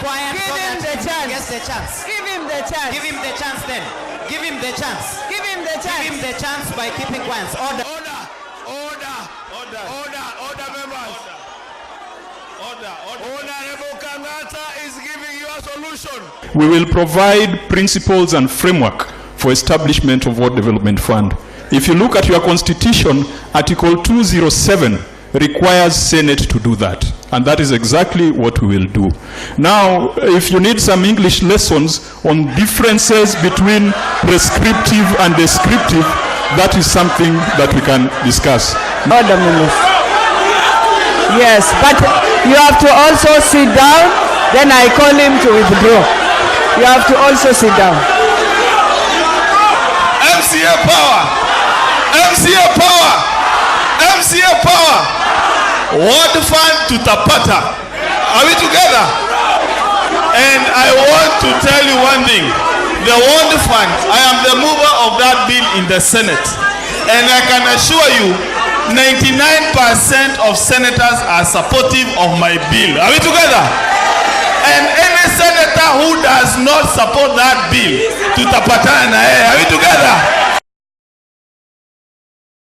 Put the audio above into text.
quiet. Give him the chance. Yes, the chance. Give him the chance. Give him the chance then. Give him the chance. Give him the chance. Give him the chance by keeping quiet. Order. Order, members. Honorable Kangata is giving you a solution. We will provide principles and framework for establishment of Ward Development Fund. If you look at your constitution, Article 207 requires Senate to do that. And that is exactly what we will do. Now, if you need some English lessons on differences between prescriptive and descriptive, that is something that we can discuss. Order, members. Yes, but you have to also sit down, then I call him to withdraw. You have to also sit down. MCA power! MCA power! MCA power! Ward Fund to Tapata. Are we together? And I want to tell you one thing. The Ward Fund, I am the mover of that bill in the Senate. And I can assure you, 99% of senators are supportive of my bill. Are we together? And any senator who does not support that bill, to Tapata na are we together?